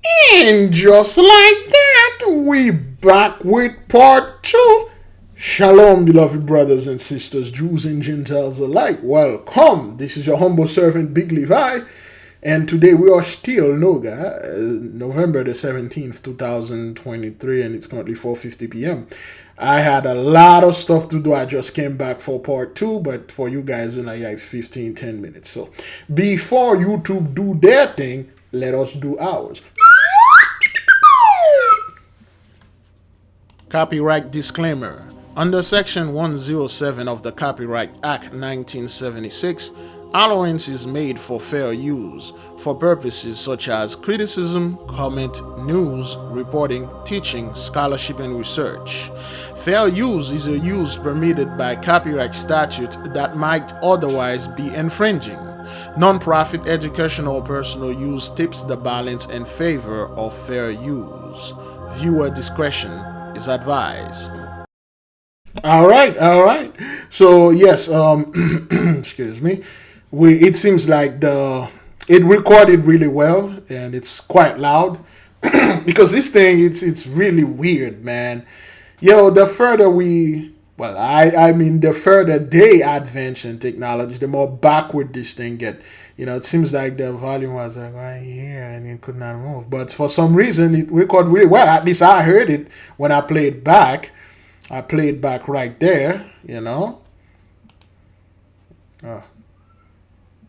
And just like that, we back with part two. Shalom, beloved brothers and sisters, Jews and Gentiles alike. Welcome. This is your humble servant, Big Levi. And today we are still November the 17th, 2023, and it's currently 4:50 p.m. I had a lot of stuff to do. I just came back for part two, but for you guys, it's like 15, 10 minutes. So before YouTube do their thing, let us do ours. Copyright disclaimer. Under Section 107 of the Copyright Act 1976, allowance is made for fair use for purposes such as criticism, comment, news, reporting, teaching, scholarship, and research. Fair use is a use permitted by copyright statute that might otherwise be infringing. Non-profit educational or personal use tips the balance in favor of fair use. Viewer discretion is advised. All right. So yes, excuse me. It seems like it recorded really well and it's quite loud because this thing it's really weird, man. The further the further they advance in technology, the more backward this thing get. It seems like the volume was like right here and it could not move. But for some reason, it recorded really well. At least I heard it when I played back. I played back right there,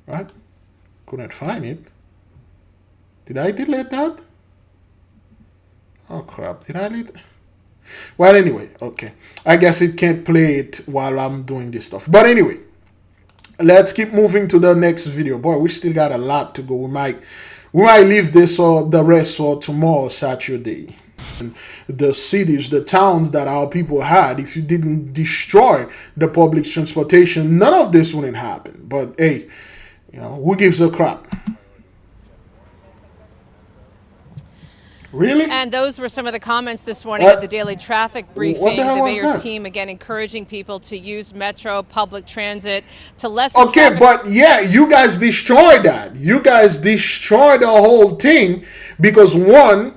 What? Couldn't find it. Did I delete that? Oh crap, did I delete? Well, anyway, okay. I guess it can't play it while I'm doing this stuff. But anyway, let's keep moving to the next video. Boy, we still got a lot to go. We might leave this or the rest for tomorrow, Saturday. The cities, the towns that our people had, if you didn't destroy the public transportation, none of this wouldn't happen. But hey, who gives a crap? Really? And those were some of the comments this morning at the daily traffic briefing. What the hell the was mayor's that? team again encouraging people to use metro, public transit to lessen Okay, traffic. but yeah, you guys destroyed that. You guys destroyed the whole thing because one,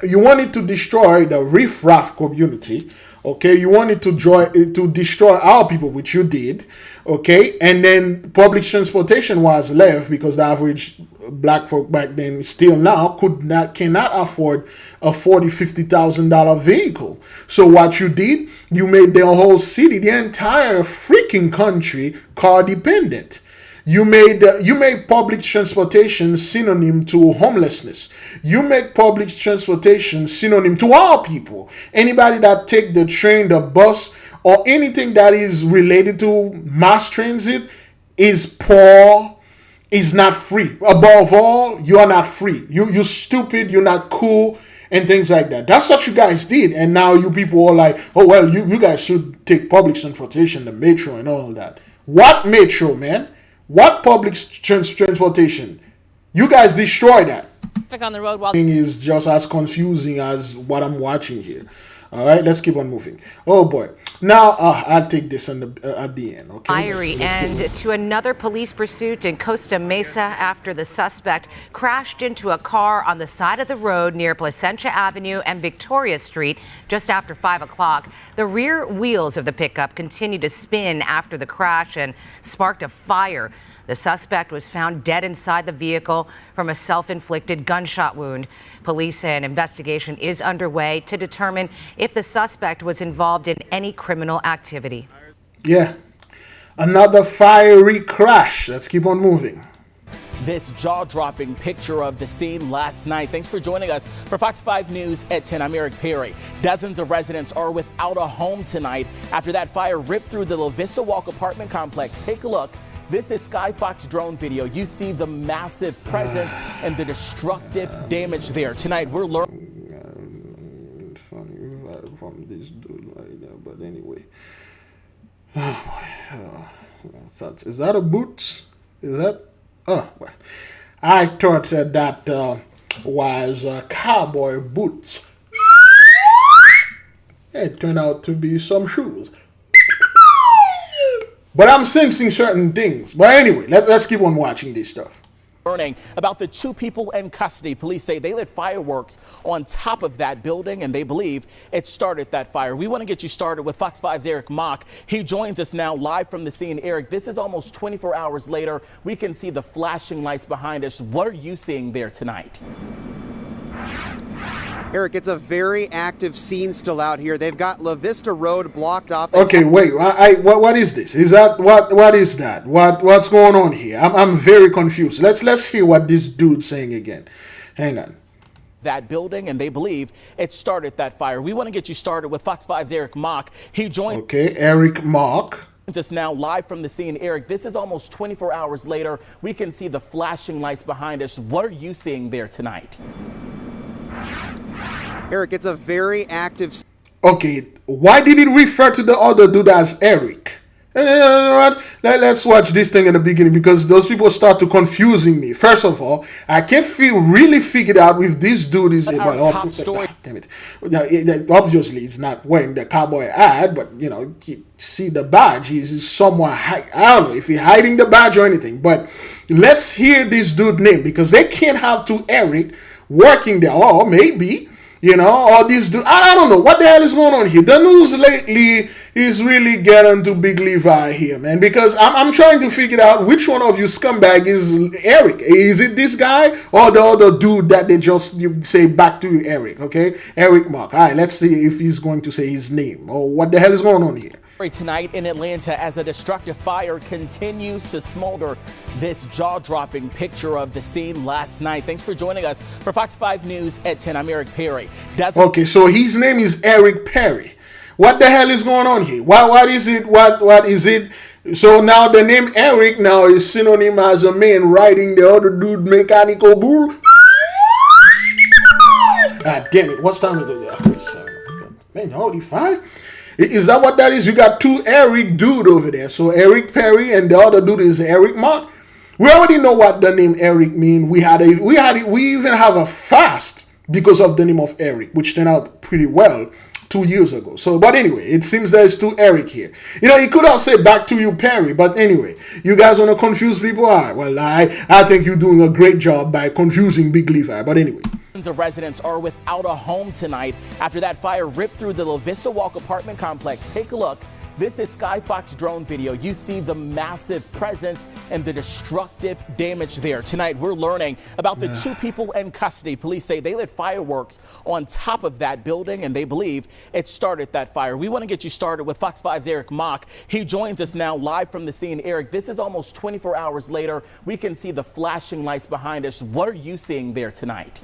you wanted to destroy the riff-raff community, okay? You wanted to destroy our people, which you did, okay? And then public transportation was left because the average black folk back then, still now, cannot afford a $40,000-$50,000 vehicle. So what you did, you made the whole city, the entire freaking country, car dependent. You made public transportation synonym to homelessness. You make public transportation synonym to all people. Anybody that take the train, the bus, or anything that is related to mass transit is poor, is not free. Above all, you are not free. You're stupid, you're not cool, and things like that. That's what you guys did. And now you people are like, oh, well, you guys should take public transportation, the metro and all that. What metro, man? What public transportation? You guys destroy that. On the road while is just as confusing as what I'm watching here. All right, let's keep on moving. Oh boy. Now I'll take this at the end. Okay. Fiery end to another police pursuit in Costa Mesa after the suspect crashed into a car on the side of the road near Placentia Avenue and Victoria Street just after 5 o'clock. The rear wheels of the pickup continued to spin after the crash and sparked a fire. The suspect was found dead inside the vehicle from a self-inflicted gunshot wound. Police say an investigation is underway to determine if the suspect was involved in any criminal activity. Yeah, another fiery crash. Let's keep on moving. This jaw-dropping picture of the scene last night. Thanks for joining us for Fox 5 News at 10. I'm Eric Perry. Dozens of residents are without a home tonight after that fire ripped through the La Vista Walk apartment complex. Take a look. This is Sky Fox drone video. You see the massive presence and the destructive damage there. Tonight, we're learning. Funny from this dude like that, but anyway. Is that a boot? Is that? Oh, well. I thought that was cowboy boots. It turned out to be some shoes. But I'm sensing certain things. But anyway, let's keep on watching this stuff. Learning about the two people in custody. Police say they lit fireworks on top of that building, and they believe it started that fire. We want to get you started with Fox 5's Eric Mock. He joins us now live from the scene. Eric, this is almost 24 hours later. We can see the flashing lights behind us. What are you seeing there tonight? Eric, it's a very active scene still out here. They've got La Vista Road blocked off. Okay, wait. What is this? Is that what is that? What's going on here? I'm very confused. Let's hear what this dude's saying again. Hang on. That building, and they believe it started that fire. We want to get you started with Fox 5's Eric Mock. He joined Eric Mock us now live from the scene. Eric, this is almost 24 hours later. We can see the flashing lights behind us. What are you seeing there tonight? Eric, it's a very active. Okay, why did it refer to the other dude as Eric? You know what? Let's watch this thing in the beginning, because those people start to confusing me. First of all, I can't really figure out if this dude is top story. Damn it! Obviously, he's not wearing the cowboy hat, but you know, you see the badge. He's somewhat I don't know if he's hiding the badge or anything. But let's hear this dude name, because they can't have two Eric working there. Or maybe, you know, all these dudes. I don't know what the hell is going on here. The news lately is really getting to Big Levi here, man, because I'm trying to figure out which one of you scumbag is Eric. Is it this guy or the other dude that they just say back to you, Eric? Okay, Eric Mock. All right, let's see if he's going to say his name or what the hell is going on here. Tonight in Atlanta, as a destructive fire continues to smolder, this jaw-dropping picture of the scene last night. Thanks for joining us for Fox 5 News at 10. I'm Eric Perry. Okay, so his name is Eric Perry. What the hell is going on here? What is it? What is it? So now the name Eric now is synonym as a man riding the other dude mechanical bull. God damn it! What's time is it? Man, holy five. Is that what that is? You got two Eric dude over there. So Eric Perry and the other dude is Eric Mock. We already know what the name Eric mean. We even have a fast because of the name of Eric, which turned out pretty well 2 years ago. So, but anyway, it seems there's two Eric here. You know, he could have said back to you, Perry. But anyway, you guys want to confuse people? All right, well, I think you're doing a great job by confusing Big Levi. But anyway. Of residents are without a home tonight after that fire ripped through the La Vista Walk apartment complex. Take a look. This is Sky Fox drone video. You see the massive presence and the destructive damage there. Tonight, we're learning about the two people in custody. Police say they lit fireworks on top of that building, and they believe it started that fire. We want to get you started with Fox 5's Eric Mock. He joins us now live from the scene. Eric, this is almost 24 hours later. We can see the flashing lights behind us. What are you seeing there tonight?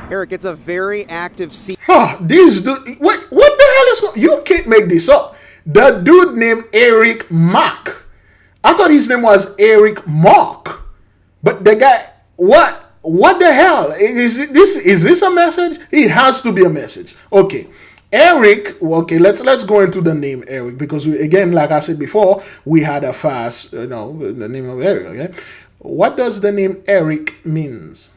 Eric, it's a very active scene. This dude, what the hell is going? You can't make this up. The dude named Eric Mock. I thought his name was Eric Mock, but the guy, what the hell is this? Is this a message? It has to be a message. Okay, Eric. Okay, let's go into the name Eric, because again, like I said before, we had a fast, the name of Eric. Okay, what does the name Eric means?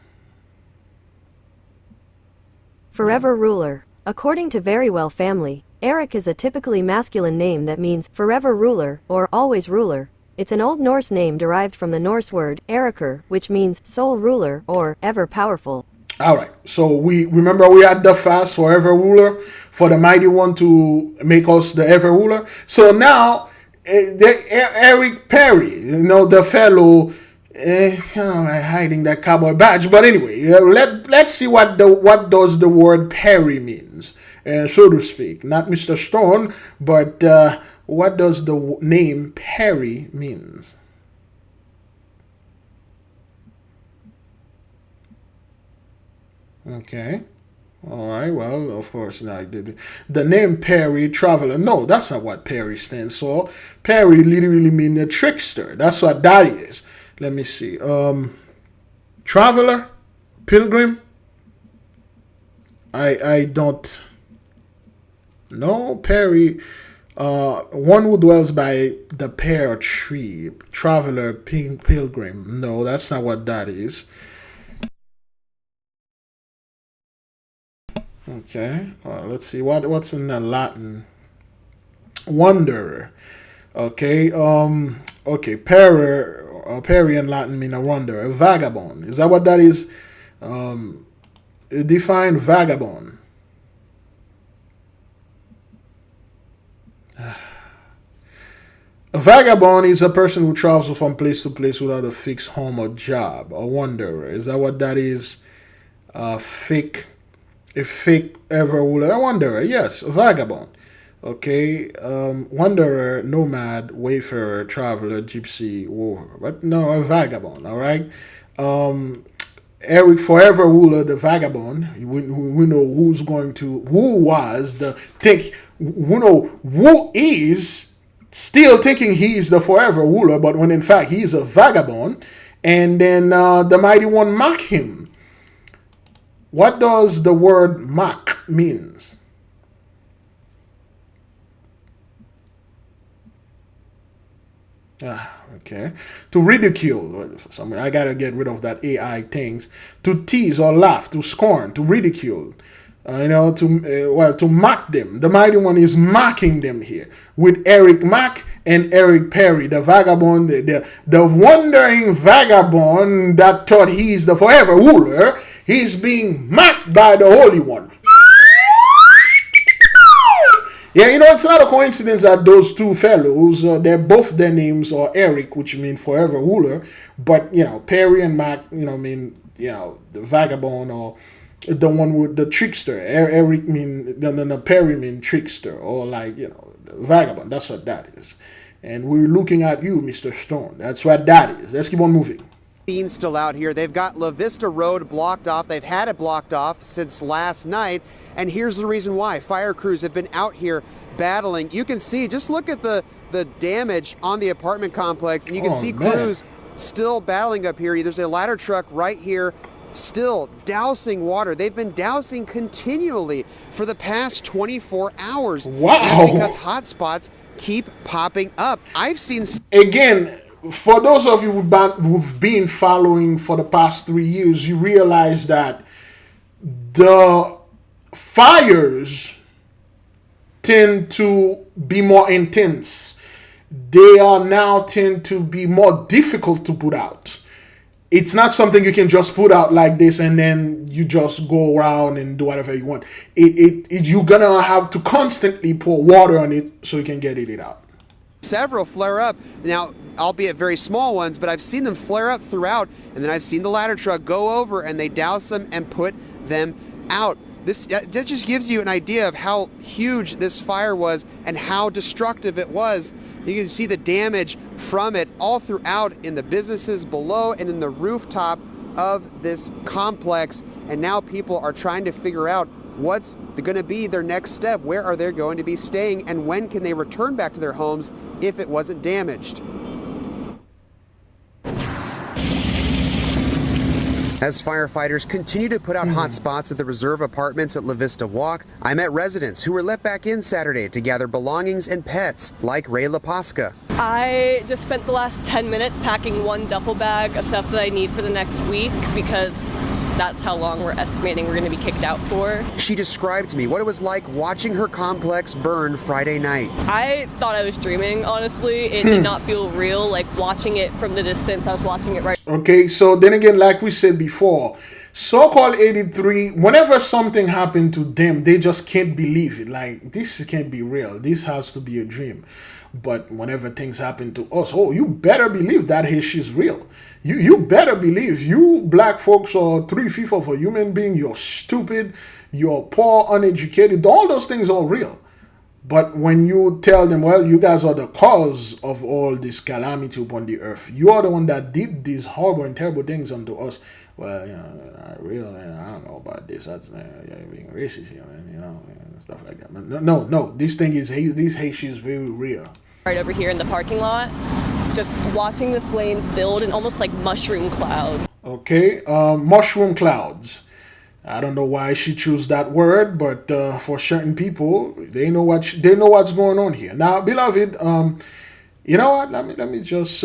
Forever ruler. According to Verywell family, Eric is a typically masculine name that means forever ruler or always ruler. It's an Old Norse name derived from the Norse word Erikr, which means sole ruler or ever powerful. All right, so we had the fast forever ruler for the mighty one to make us the ever ruler. So now Eric Perry, the fellow hiding that cowboy badge. But anyway, let's see what does the word Perry means, so to speak. Not Mr. Stone, but what does the name Perry means? Okay. All right, well, of course, the name Perry, traveler, no, that's not what Perry stands for. Perry literally means a trickster. That's what that is. Let me see. Traveler, pilgrim. I don't know. Perry, one who dwells by the pear tree. Traveler, pilgrim. No, that's not what that is. Okay, let's see what's in the Latin. Wanderer. Okay, okay, Peri in Latin mean a wanderer, a vagabond. Is that what that is? Define vagabond. A vagabond is a person who travels from place to place without a fixed home or job. A wanderer. Is that what that is? A fake ever ruler. A wanderer. Yes, a vagabond. Okay, wanderer, nomad, wayfarer, traveler, gypsy, rover. But no, a vagabond. All right. Eric, forever ruler, the vagabond. We know who was the think. We know who is still thinking he is the forever ruler, but when in fact he is a vagabond. And then the mighty one mock him. What does the word mock means? Okay. To ridicule. I gotta get rid of that AI things. To tease or laugh, to scorn, to ridicule. To mock them. The mighty one is mocking them here with Eric Mack and Eric Perry, the vagabond, the wandering vagabond that thought he's the forever ruler. He's being mocked by the Holy One. Yeah, it's not a coincidence that those two fellows, their names are Eric, which mean forever ruler, but Perry and Mac, mean the vagabond or the one with the trickster. Eric mean Perry mean trickster or the vagabond. That's what that is. And we're looking at you, Mr. Stone. That's what that is. Let's keep on moving. Still out here. They've got La Vista Road blocked off. They've had it blocked off since last night. And here's the reason why. Fire crews have been out here battling. You can see, just look at the damage on the apartment complex, and you can see crews still battling up here. There's a ladder truck right here still dousing water. They've been dousing continually for the past 24 hours. Wow. That's because hot spots keep popping up. I've seen... Again, for those of you who've been following for the past 3 years, you realize that the fires tend to be more intense. They are now tend to be more difficult to put out. It's not something you can just put out like this and then you just go around and do whatever you want. You're gonna have to constantly pour water on it so you can get it out. Several flare up now, albeit very small ones, but I've seen them flare up throughout, and then I've seen the ladder truck go over and they douse them and put them out. That just gives you an idea of how huge this fire was and how destructive it was. You can see the damage from it all throughout in the businesses below and in the rooftop of this complex. And now people are trying to figure out what's going to be their next step. Where are they going to be staying, and when can they return back to their homes if it wasn't damaged? As firefighters continue to put out hot spots at the reserve apartments at La Vista Walk, I met residents who were let back in Saturday to gather belongings and pets, like Ray LaPasca. I just spent the last 10 minutes packing one duffel bag of stuff that I need for the next week because that's how long we're estimating we're going to be kicked out for. She described to me what it was like watching her complex burn Friday night. I thought I was dreaming, honestly. It did not feel real. Like watching it from the distance, I was watching it right. Okay, so then again, like we said before, so-called 83, whenever something happened to them, they just can't believe it. Like, this can't be real. This has to be a dream. But whenever things happen to us, oh, you better believe that Haitian is real. You better believe you black folks are 3/5 of a human being. You're stupid. You're poor, uneducated. All those things are real. But when you tell them, well, you guys are the cause of all this calamity upon the earth. You are the one that did these horrible and terrible things unto us. Well, not real, I don't know about this. That's being racist here, and stuff like that. No. This Haitian is very real. Right over here in the parking lot, just watching the flames build in almost like mushroom cloud. Okay, mushroom clouds. I don't know why she chose that word, but for certain people, they know what's going on here. Now, beloved, you know what? Let me just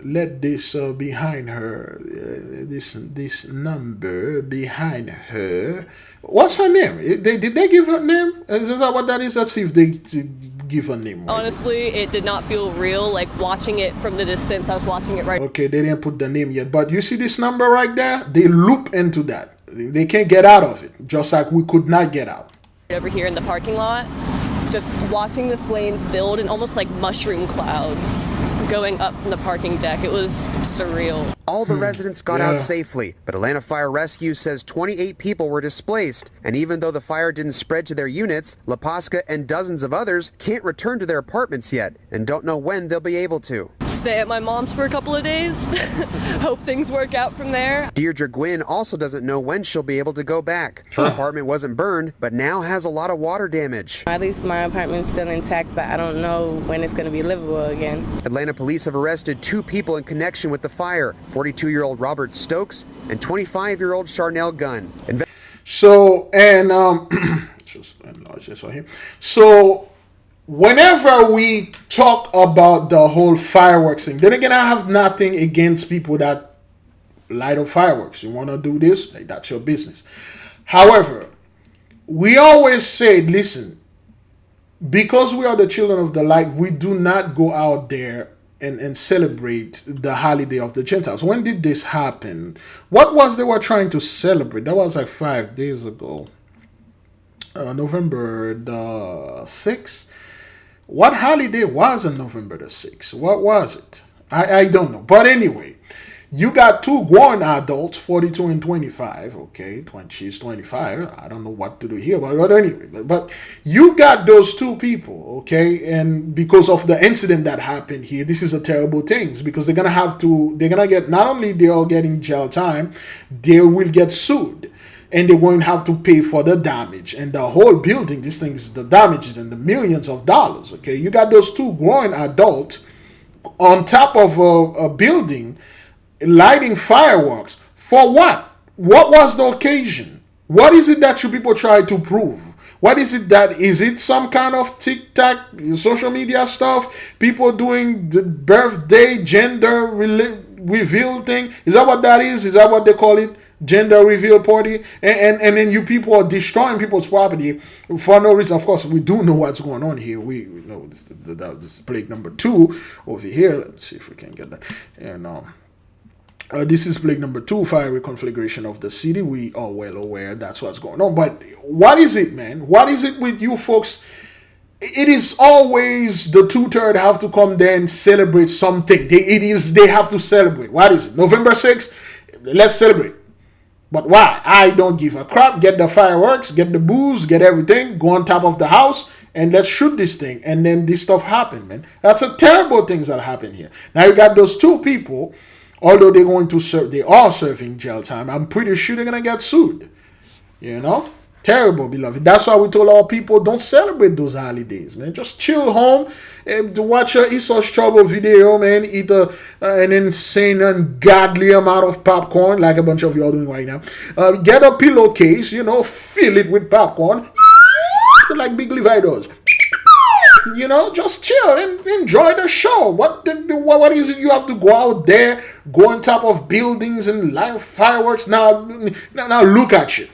let this behind her, this number behind her. What's her name? Did they give her name? Is that what that is? Let's see if they give a name. Right? Honestly, it did not feel real. Like watching it from the distance, I was watching it right Okay, they didn't put the name yet. But you see this number right there? They loop into that. They can't get out of it. Just like we could not get out. over here in the parking lot. Just watching the flames build and almost like mushroom clouds going up from the parking deck. It was surreal. All the residents got out safely, but Atlanta Fire Rescue says 28 people were displaced. And even though the fire didn't spread to their units, La Pasca and dozens of others can't return to their apartments yet and don't know when they'll be able to. Stay at my mom's for a couple of days. Hope things work out from there. Deirdre Gwynn also doesn't know when she'll be able to go back. Her apartment wasn't burned, but now has a lot of water damage. At least my apartment's still intact, but I don't know when it's going to be livable again. Atlanta police have arrested 2 people in connection with the fire, 42-year-old Robert Stokes and 25-year-old Charnel Gunn. So, and just enlarge this right here. So, whenever we talk about the whole fireworks thing, then again, I have nothing against people that light up fireworks. You want to do this, like, that's your business. However, we always say, listen, because we are the children of the light, we do not go out there and celebrate the holiday of the Gentiles. When did this happen? What was they were trying to celebrate? That was like 5 days ago. November the 6th. What holiday was on November the 6th? What was it? I don't know. But anyway, you got 2 grown adults, 42 and 25. Okay, she's 25. I don't know what to do here, but anyway. But you got those 2 people, okay? And because of the incident that happened here, this is a terrible thing because they're gonna get, not only they are getting jail time, they will get sued. And they're going to have to pay for the damage. And the whole building, this thing is the damages in the millions of dollars, okay? You got those 2 grown adults on top of a building lighting fireworks. For what? What was the occasion? What is it that you people try to prove? What is it that, is it some kind of TikTok, social media stuff? People doing the birthday, gender reveal thing? Is that what that is? Is that what they call it? Gender reveal party? And then you people are destroying people's property for no reason. Of course, we do know what's going on here. We know this is plague number 2 over here. Let's see if we can get that. And this is plague number 2, fiery conflagration of the city. We are well aware that's what's going on. But what is it, man? What is it with you folks? It is always the 2/3 have to come there and celebrate something. They have to celebrate. What is it? November 6th? Let's celebrate. But why? I don't give a crap. Get the fireworks, get the booze, get everything, go on top of the house, and let's shoot this thing. And then this stuff happened, man. That's a terrible things that happen here. Now you got those 2 people, although they're going to serve, they are serving jail time. I'm pretty sure they're gonna get sued. You know? Terrible, beloved. That's why we told our people, don't celebrate those holidays, man. Just chill home and watch a Esau's Trouble video, man. Eat an insane, ungodly amount of popcorn, like a bunch of you are doing right now. Get a pillowcase, fill it with popcorn, like Big Levi does. Just chill and enjoy the show. What is it you have to go out there, go on top of buildings and light fireworks? Now look at you.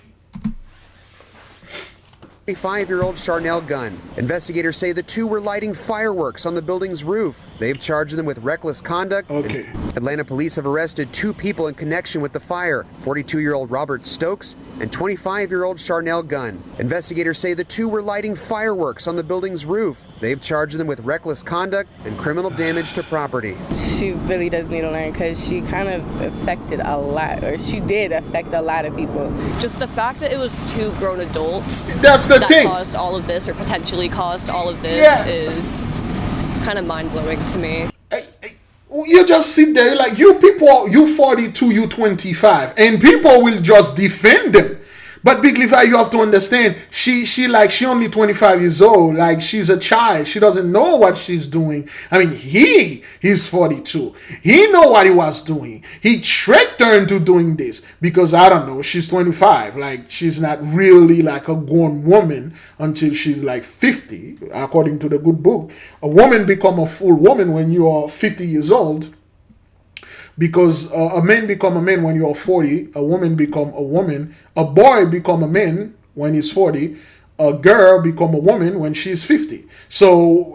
25-year-old Charnel Gunn. Investigators say the 2 were lighting fireworks on the building's roof. They've charged them with reckless conduct. Okay. Atlanta police have arrested 2 people in connection with the fire, 42-year-old Robert Stokes and 25-year-old Charnel Gunn. Investigators say the 2 were lighting fireworks on the building's roof. They've charged them with reckless conduct and criminal damage to property. She really does need to learn because she kind of affected a lot, or she did affect a lot of people. Just the fact that it was 2 grown adults That's the that thing. caused all of this, or potentially caused all of this, is kind of mind-blowing to me. You just sit there like, you people, you 42, you 25, and people will just defend them. But Big Levi, you have to understand, she only 25 years old. Like, she's a child. She doesn't know what she's doing. I mean, he's 42. He know what he was doing. He tricked her into doing this because, I don't know, she's 25. Like, she's not really like a grown woman until she's like 50, according to the good book. A woman become a full woman when you are 50 years old. Because a man become a man when you are 40, a woman become a woman, a boy become a man when he's 40, a girl become a woman when she's 50. So,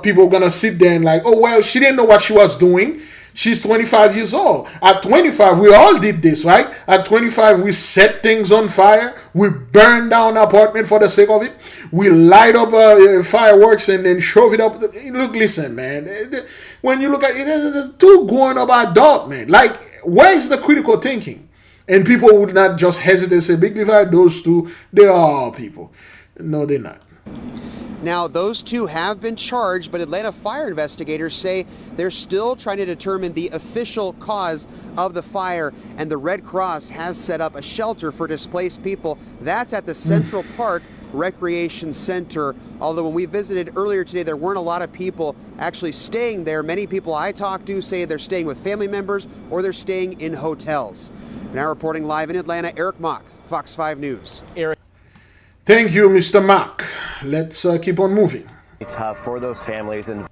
people are going to sit there and like, oh, well, she didn't know what she was doing. She's 25 years old. At 25, we all did this, right? At 25, we set things on fire. We burn down an apartment for the sake of it. We light up fireworks and then shove it up. Look, listen, man. When you look at it, it's too grown up adult, man. Like, where is the critical thinking? And people would not just hesitate and say, Big Levi, those two, they are all people. No, they're not. Now, those two have been charged, but Atlanta fire investigators say they're still trying to determine the official cause of the fire, and the Red Cross has set up a shelter for displaced people. That's at the Central Park Recreation Center. Although when we visited earlier today, there weren't a lot of people actually staying there. Many people I talked to say they're staying with family members or they're staying in hotels. Now reporting live in Atlanta, Eric Mock, Fox 5 News. Thank you, Mr. Mack. Let's keep on moving. It's tough for those families. And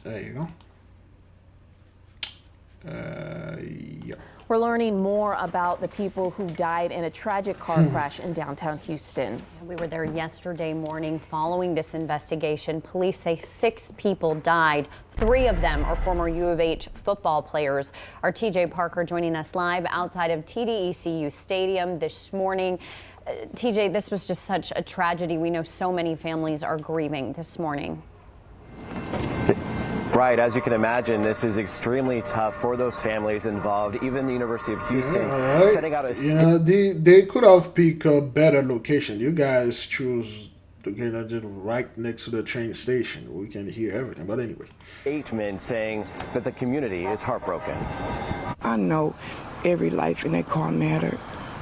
there you go. Yeah. We're learning more about the people who died in a tragic car crash in downtown Houston. We were there yesterday morning following this investigation. Police say 6 people died. 3 of them are former U of H football players. Our TJ Parker joining us live outside of TDECU Stadium this morning. TJ, this was just such a tragedy. We know so many families are grieving this morning. Right, as you can imagine, this is extremely tough for those families involved. Even the University of Houston sending out a they could have picked a better location. You guys choose to get just right next to the train station. We can hear everything. But anyway, statement saying that the community is heartbroken. I know every life in that car mattered.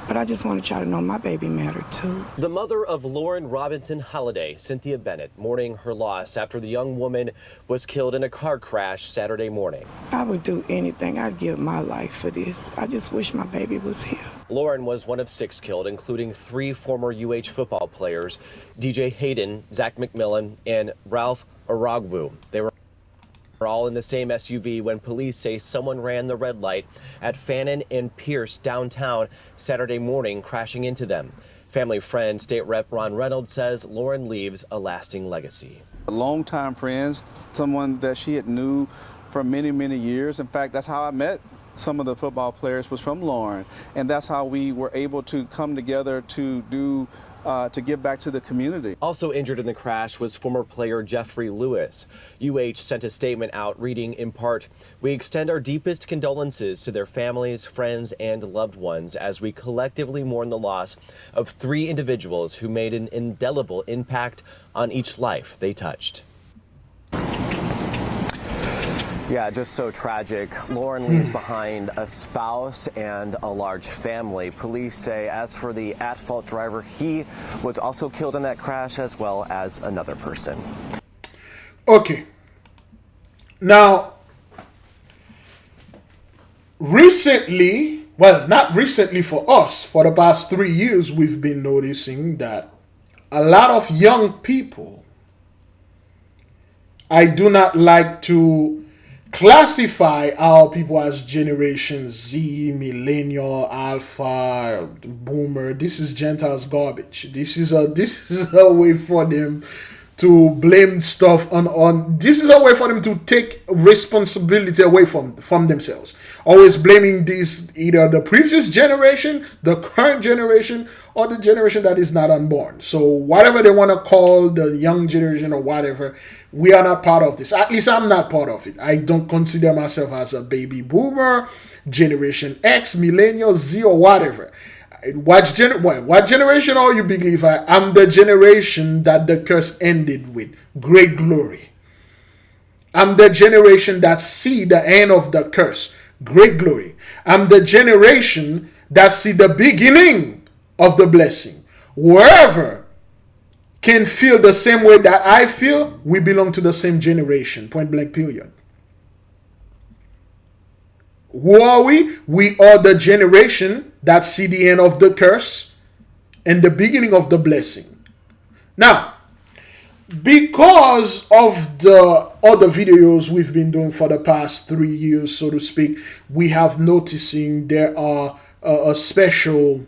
But I just want to try to know my baby mattered too. The mother of Lauren Robinson Holliday, Cynthia Bennett, mourning her loss after the young woman was killed in a car crash Saturday morning. I would do anything. I'd give my life for this. I just wish my baby was here. Lauren was one of 6 killed, including 3 former UH football players, DJ Hayden, Zach McMillan, and Ralph Aragwu. They were all in the same SUV when police say someone ran the red light at Famine and Pierce downtown Saturday morning, crashing into them. Family friend, State Rep Ron Reynolds says Lauren leaves a lasting legacy. Longtime friends, someone that she had knew for many, many years. In fact, that's how I met some of the football players, was from Lauren. And that's how we were able to come together to give back to the community. Also injured in the crash was former player Jeffrey Lewis. UH sent a statement out reading in part, "We extend our deepest condolences to their families, friends, and loved ones as we collectively mourn the loss of 3 individuals who made an indelible impact on each life they touched." Yeah, just so tragic. Lauren leaves behind a spouse and a large family. Police say as for the at-fault driver, he was also killed in that crash, as well as another person. Okay. Now, recently, well, not recently for us, for the past 3 years, we've been noticing that a lot of young people, I do not like to classify our people as Generation Z, Millennial, Alpha, Boomer. This is Gentiles garbage. This is a way for them to blame stuff on. This is a way for them to take responsibility away from themselves. Always blaming either the previous generation, the current generation, or the generation that is not unborn. So whatever they want to call the young generation or whatever, we are not part of this. At least I'm not part of it. I don't consider myself as a baby boomer, Generation X, Millennial, Z, or whatever. What generation are you, Big Levi? I'm the generation that the curse ended with. Great glory. I'm the generation that see the end of the curse. Great glory. I'm the generation that see the beginning of the blessing. Wherever can feel the same way that I feel, we belong to the same generation. Point blank, period. Who are we? We are the generation that see the end of the curse and the beginning of the blessing. Now, because of the other videos we've been doing for the past 3 years, so to speak, we have noticing there are a special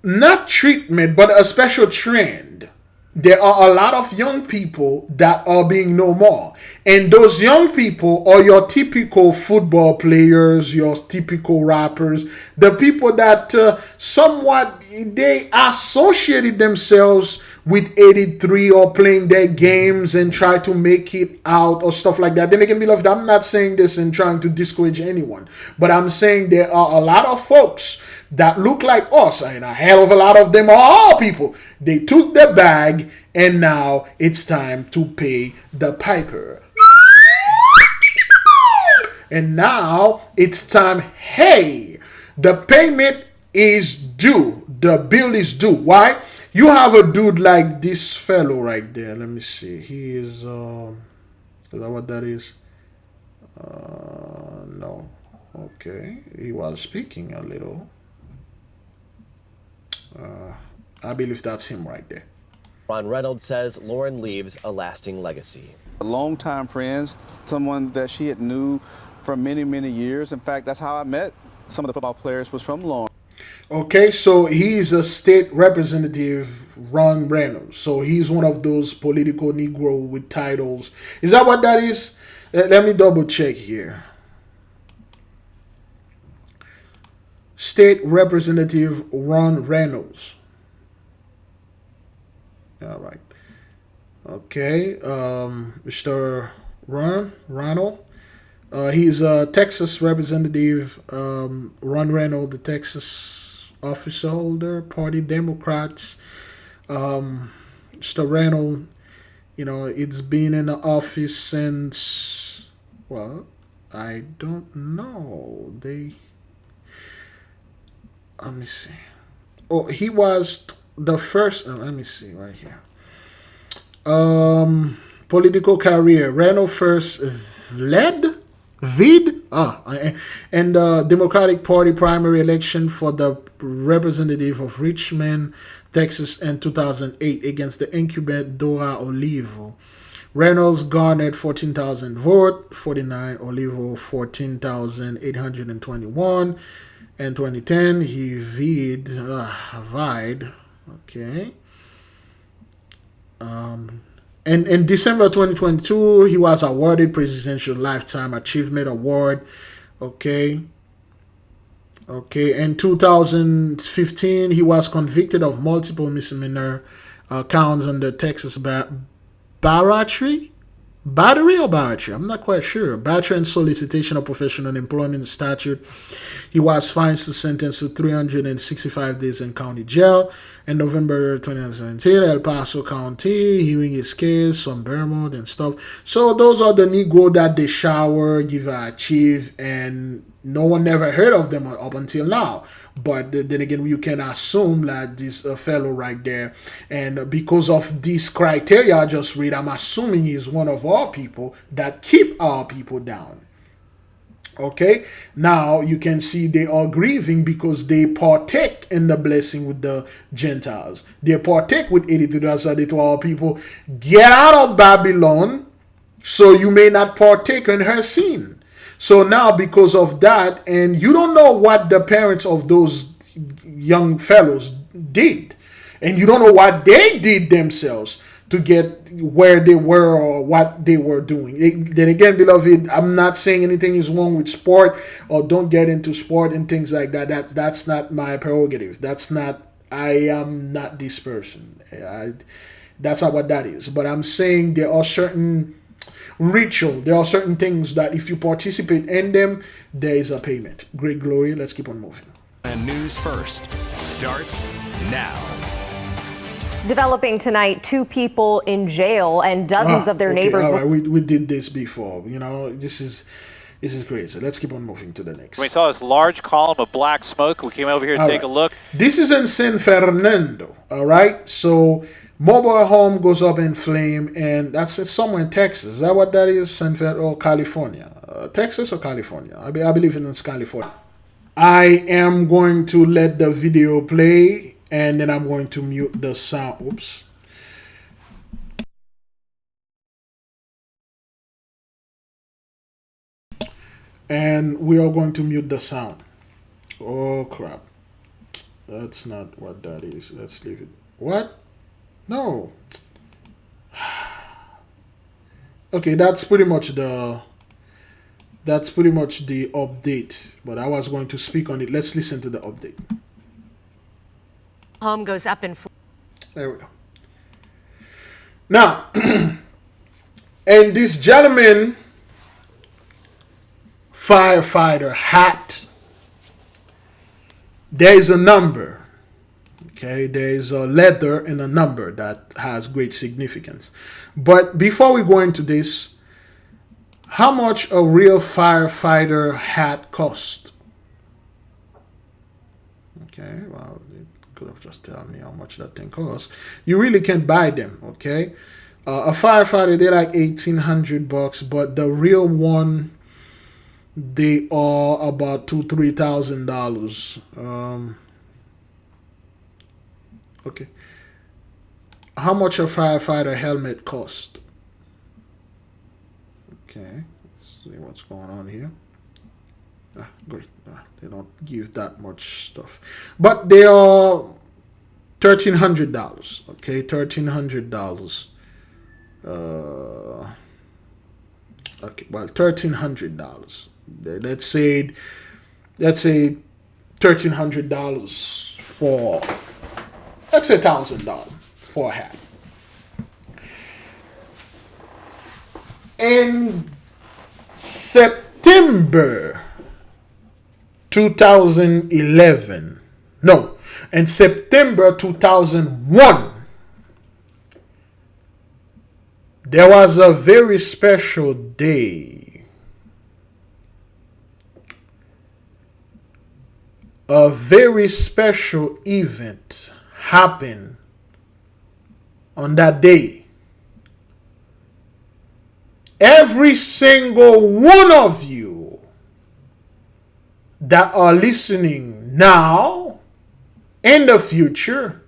not treatment, but a special trend. There are a lot of young people that are being no more. And those young people are your typical football players, your typical rappers, the people that somewhat they associated themselves with 83 or playing their games and try to make it out or stuff like that. Then again, beloved, I'm not saying this and trying to discourage anyone, but I'm saying there are a lot of folks that look like us, and a hell of a lot of them are all people. They took the bag, and now it's time to pay the piper. And now it's time, hey, the payment is due. The bill is due. Why? You have a dude like this fellow right there. Let me see. He is that what that is? No. Okay. He was speaking a little. I believe that's him right there. Ron Reynolds says Lauren leaves a lasting legacy. Longtime friends, someone that she had knew for many, many years. In fact, that's how I met some of the football players was from Lauren. Okay, so he's a state representative, Ron Reynolds. So he's one of those political Negro with titles. Is that what that is? Let me double check here. State Representative Ron Reynolds. All right. Okay, Mr. Ronald. He's a Texas representative. Ron Reynolds, the Texas office holder, Party Democrats. Mr. Reynolds, you know, it's been in the office since, well, I don't know. Let me see. Oh, he was the first. Let me see right here. Political career. Reynolds first and the Democratic Party primary election for the representative of Richmond, Texas in 2008 against the incumbent Dora Olivo. Reynolds garnered 14,000 votes, 49. Olivo 14,821. In 2010, he vied. Okay. And in December 2022, he was awarded Presidential Lifetime Achievement Award. Okay. In 2015, he was convicted of multiple misdemeanor counts under Texas battery or battery, I'm not quite sure. Battery and solicitation of professional employment statute. He was fined to sentenced to 365 days in county jail. In November 2017, El Paso County hearing his case from Vermont and stuff. So those are the Negro that they shower, give a achieve, and no one never heard of them up until now. But then again, you can assume that this fellow right there, and because of this criteria I just read, I'm assuming he's one of our people that keep our people down. Okay, now you can see they are grieving because they partake in the blessing with the Gentiles. They partake with 82. That's why they told our people, get out of Babylon so you may not partake in her sin. So now because of that, and you don't know what the parents of those young fellows did, and you don't know what they did themselves to get where they were or what they were doing. Then again, beloved, I'm not saying anything is wrong with sport or don't get into sport and things like that. That's not my prerogative. I am not this person. That's not what that is. But I'm saying there are certain ritual. There are certain things that if you participate in them, there is a payment. Great glory. Let's keep on moving. And news first starts now. Developing tonight, 2 people in jail and dozens of their neighbors. All right, we did this before. You know, this is crazy. Let's keep on moving to the next. We saw this large column of black smoke. We came over here to take a look. This is in San Fernando. All right, so mobile home goes up in flame, and that's somewhere in Texas. Is that what that is? San Fernando or California? Texas or California? I believe it's California. I am going to let the video play, and then I'm going to mute the sound. Oops. And we are going to mute the sound. Oh, crap. That's not what that is. Let's leave it. What? No. Okay, that's pretty much the update. But I was going to speak on it. Let's listen to the update. Home goes up in. There we go. Now, and this gentleman firefighter hat, there is a number. Okay, there is a letter and a number that has great significance. But before we go into this, how much a real firefighter hat cost? Okay, well, it could have just told me how much that thing costs. You really can't buy them, okay? A firefighter, they're like $1,800, but the real one, they are about $2,000-$3,000. Okay. How much a firefighter helmet cost? Okay, let's see what's going on here. Great. They don't give that much stuff, but they are $1,300. Okay, $1,300. Okay, well, $1,300. Let's say $1,300 for, let's say $1,000 for a hat. In September 2011, no, in September 2001, there was a very special day. A very special event happened on that day. Every single one of you that are listening now, in the future,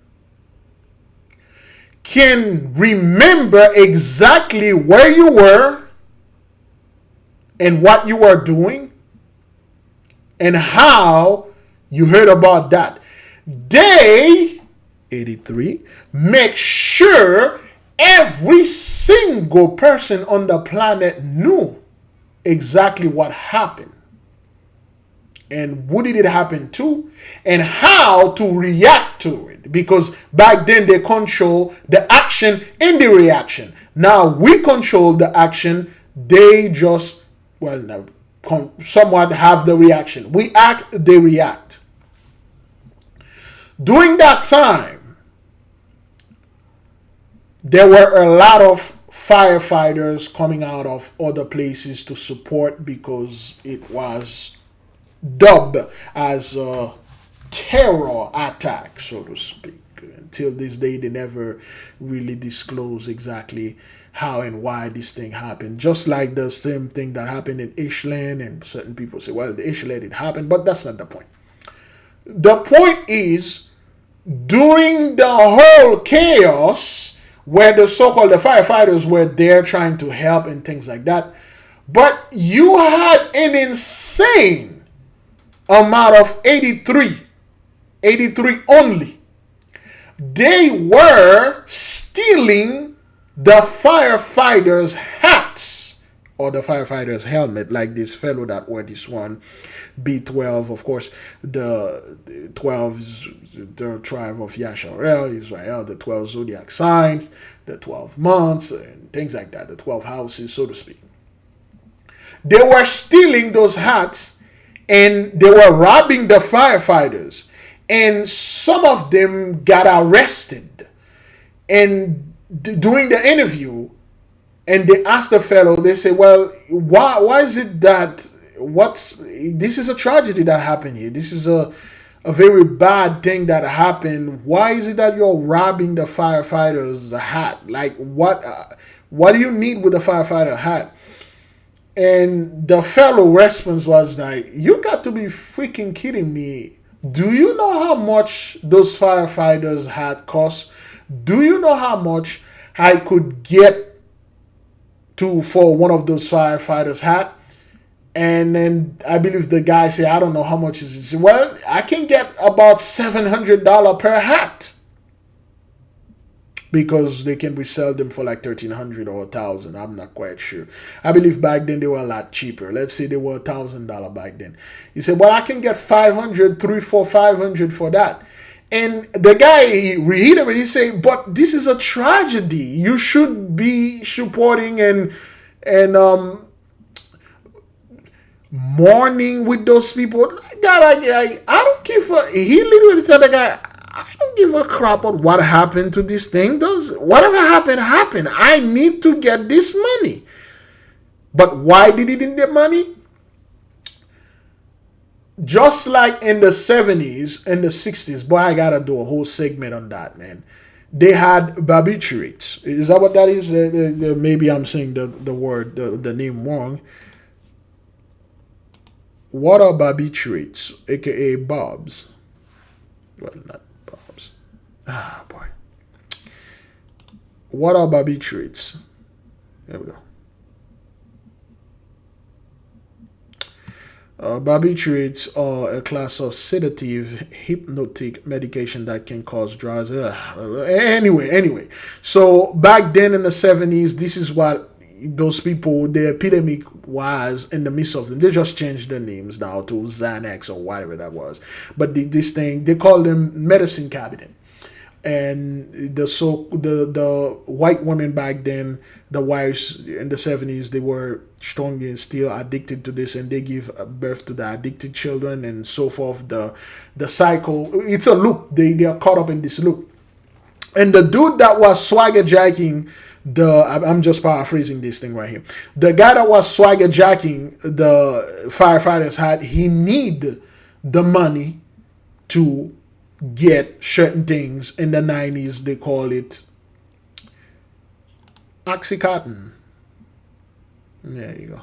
can remember exactly where you were and what you were doing and how you heard about that. Day 83, make sure every single person on the planet knew exactly what happened and who did it happen to and how to react to it, because back then they control the action and the reaction. Now we control the action. They just, well, now somewhat have the reaction. We act, they react. During that time, there were a lot of firefighters coming out of other places to support, because it was dubbed as a terror attack, so to speak. Until this day, they never really disclose exactly how and why this thing happened. Just like the same thing that happened in Ishland, and certain people say, well, the Ishland it happened, but that's not the point. The point is, during the whole chaos, where the so-called the firefighters were there trying to help and things like that, but you had an insane amount of 83 only. They were stealing the firefighters' hats or the firefighters' helmet, like this fellow that wore this one, B12, of course. The 12 is the tribe of Yasharel, Israel, the 12 zodiac signs, the 12 months, and things like that, the 12 houses, so to speak. They were stealing those hats, and they were robbing the firefighters, and some of them got arrested. And during the interview, and they asked the fellow, they say, well, why is it that this is a tragedy that happened here. This is a very bad thing that happened. Why is it that you're robbing the firefighter's hat? Like, what do you need with the firefighter hat? And the fellow response was like, you got to be freaking kidding me. Do you know how much those firefighters' hat cost? Do you know how much I could get for one of those firefighters' hat? And then I believe the guy said, I don't know how much is it. Well, I can get about $700 per hat. Because they can resell them for like $1,300 or $1,000. I'm not quite sure. I believe back then they were a lot cheaper. Let's say they were $1,000 back then. He said, well, I can get 500, 3, 4, 500 for that. And the guy, he reiterated, he said, but this is a tragedy. You should be supporting and mourning with those people. God, I don't give a, he literally said, the guy, I don't give a crap on what happened to this thing. Whatever happened. I need to get this money. But why did he need the money? Just like in the 70s and the 60s, boy, I gotta do a whole segment on that, man. They had barbiturates. Is that what that is? Maybe I'm saying the word, the name wrong. What are barbiturates, aka bobs? Well, not bobs. Ah, boy. What are barbiturates? There we go. Barbiturates are a class of sedative hypnotic medication that can cause drowsiness. Anyway. So back then in the 70s, this is what those people, the epidemic was in the midst of them. They just changed their names now to Xanax or whatever that was. But this thing, they call them medicine cabinet. And the white women back then, the wives in the 70s, they were strongly and still addicted to this, and they give birth to the addicted children and so forth. The cycle, it's a loop. They are caught up in this loop. And the dude that was swagger jacking I'm just paraphrasing this thing right here. The guy that was swagger jacking the firefighters had, he need the money to get certain things. In the 90s, they call it Oxycontin. There you go.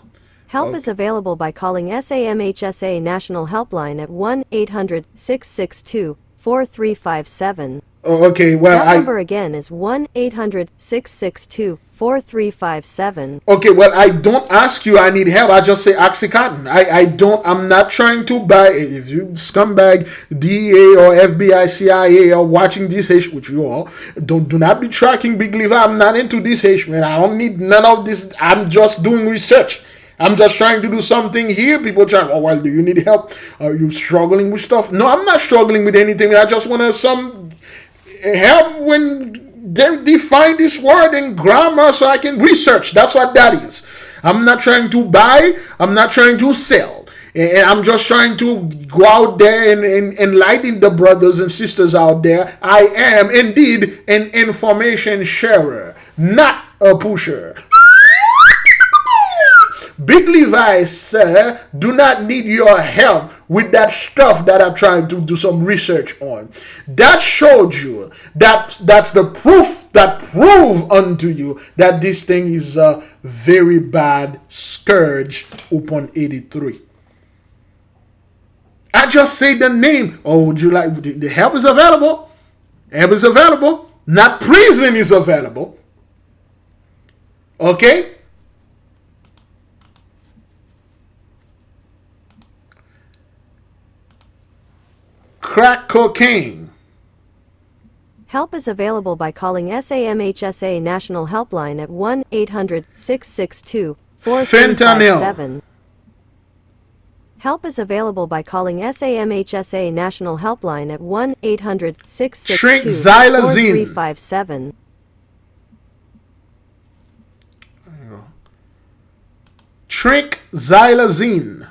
Help is available by calling SAMHSA National Helpline at 1-800-662-4357. Okay, well, that number again is 1-800-662-4357. Okay, well, I don't ask you I need help. I just say Oxycontin. I'm not trying to buy it. If you scumbag DEA or FBI, CIA are watching this H, which you all, do not be tracking Big Lever. I'm not into this H, man. I don't need none of this. I'm just doing research. I'm just trying to do something here. People try, oh, well, do you need help? Are you struggling with stuff? No, I'm not struggling with anything. I just want some help when they define this word in grammar so I can research. That's what that is. I'm not trying to buy. I'm not trying to sell. And I'm just trying to go out there and enlighten the brothers and sisters out there. I am indeed an information sharer, not a pusher. Big Levi, sir, do not need your help with that stuff that I'm trying to do some research on. That showed you, that's the proof that prove unto you that this thing is a very bad scourge upon 83. I just say the name. Oh, would you like, the help is available. Help is available. Not prison is available. Okay? Crack cocaine. Help is available by calling SAMHSA National Helpline at 1-800-662-4357. Fentanyl. Help is available by calling SAMHSA National Helpline at 1-800-662-4357. Trincxylazine.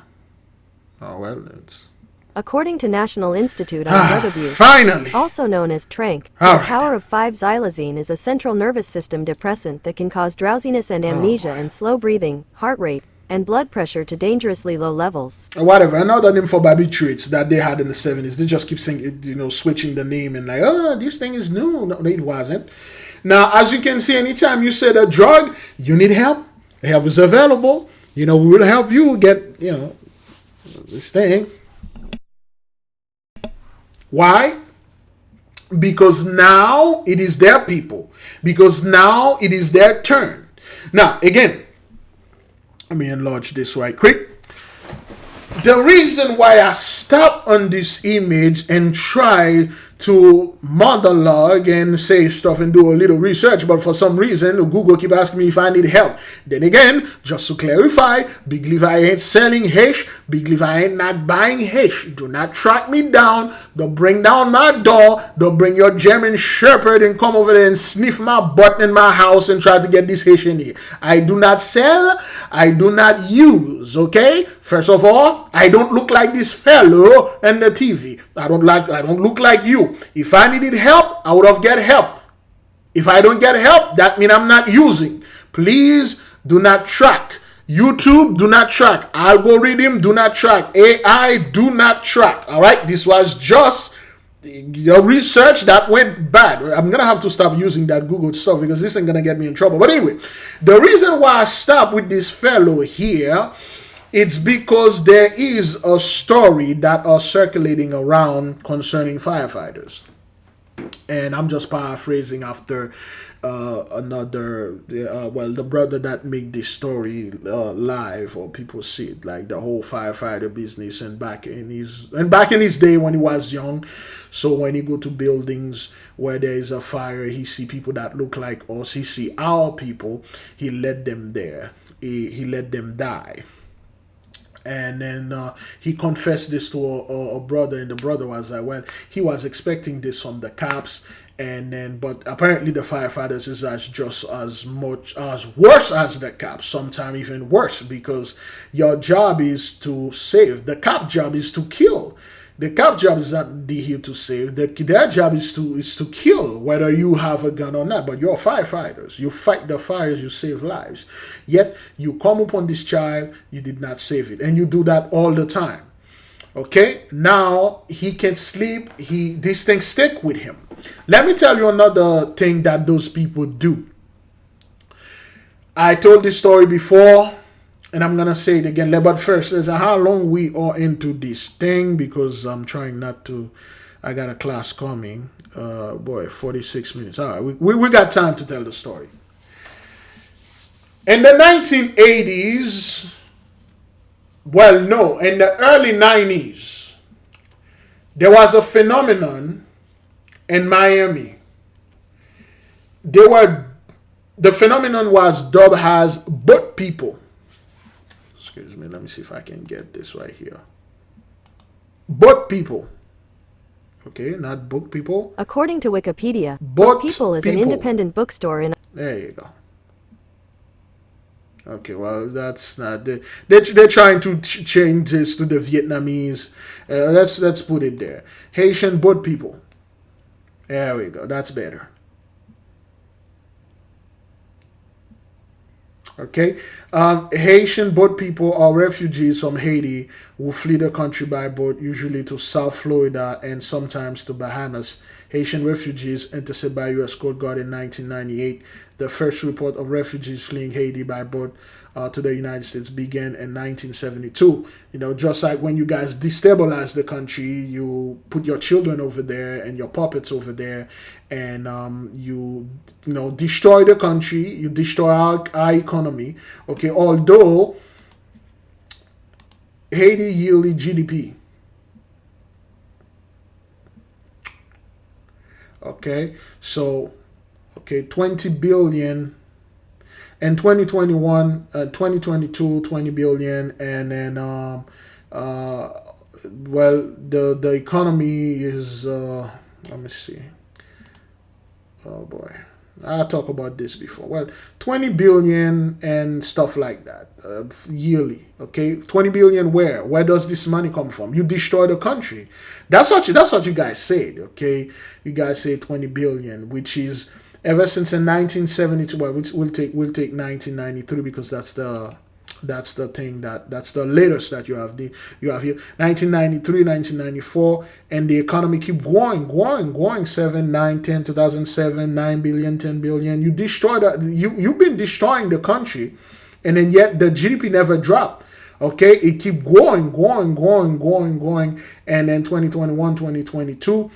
Oh, well, it's... According to National Institute on Drug Abuse, finally, also known as Tranq, all the power of 5-xylazine is a central nervous system depressant that can cause drowsiness and amnesia and slow breathing, heart rate, and blood pressure to dangerously low levels. Whatever, another name for barbiturates that they had in the 70s. They just keep saying, switching the name and like, oh, this thing is new. No, it wasn't. Now, as you can see, anytime you said a drug, you need help. Help is available. We will help you get, this thing. Why? Because now it is their people. Because now it is their turn. Now, again, let me enlarge this right quick. The reason why I stop on this image and try to monologue and say stuff and do a little research, but for some reason Google keep asking me if I need help. Then again, just to clarify, Big Levi ain't selling hash. Big Levi ain't not buying hash. Do not track me down. Don't bring down my door. Don't bring your German shepherd and come over there and sniff my butt in my house and try to get this hash in here. I do not sell. I do not use. Okay. First of all, I don't look like this fellow in the TV. I don't look like you. If I needed help, I would have get help. If I don't get help, that means I'm not using. Please do not track. YouTube, do not track. Algorithm, do not track. AI, do not track. All right, this was just the research that went bad. I'm gonna have to stop using that Google stuff because this ain't gonna get me in trouble. But anyway, the reason why I stopped with this fellow here, it's because there is a story that are circulating around concerning firefighters. And I'm just paraphrasing after the brother that made this story live, or people see it, like the whole firefighter business, and back in his day when he was young. So when he go to buildings where there is a fire, he see people that look like us, he see our people, he let them there, he let them die. And then he confessed this to a brother, and the brother was like, well, he was expecting this from the cops, and then, but apparently the firefighters is just as worse as the cops, sometimes even worse, because your job is to save. The cop job is to kill. The cop job is not here to save. Their job is to kill, whether you have a gun or not. But you're firefighters. You fight the fires. You save lives. Yet you come upon this child, you did not save it, and you do that all the time. Okay, now he can sleep. These things stick with him. Let me tell you another thing that those people do. I told this story before, and I'm gonna say it again. But first, is how long we are into this thing, because I'm trying not to. I got a class coming. 46 minutes. All right, we got time to tell the story. In the 1980s, in the early 90s, there was a phenomenon in Miami. The phenomenon was dubbed as boat people. Excuse me, let me see if I can get this right here. Boat people. Okay, not book people. According to Wikipedia, Boat People is an independent bookstore in... There you go. Okay, well, that's not... They're trying to change this to the Vietnamese. Let's put it there. Haitian boat people. There we go. That's better. Okay, Haitian boat people are refugees from Haiti who flee the country by boat, usually to South Florida and sometimes to Bahamas. Haitian refugees intercepted by U.S. Coast Guard in 1998. The first report of refugees fleeing Haiti by boat to the United States began in 1972. You know, just like when you guys destabilize the country, you put your children over there and your puppets over there, and you destroy the country, you destroy our economy. Okay, although Haiti yearly GDP. Okay, so 20 billion. In 2021, 2022, 20 billion, and then, the economy is, let me see. Oh boy, I talked about this before. Well, 20 billion and stuff like that, yearly. Okay, 20 billion where? Where does this money come from? You destroy the country. That's what you guys said. Okay, you guys say 20 billion, which is. Ever since in 1972, well, we'll take 1993 because that's the latest that you have here. 1993, 1994, and the economy keep going. 7, 9, 10, 2007, 9 billion, 10 billion. You destroy that. You've been destroying the country, and then yet the GDP never dropped. Okay, it keep going, and then 2021, 2022.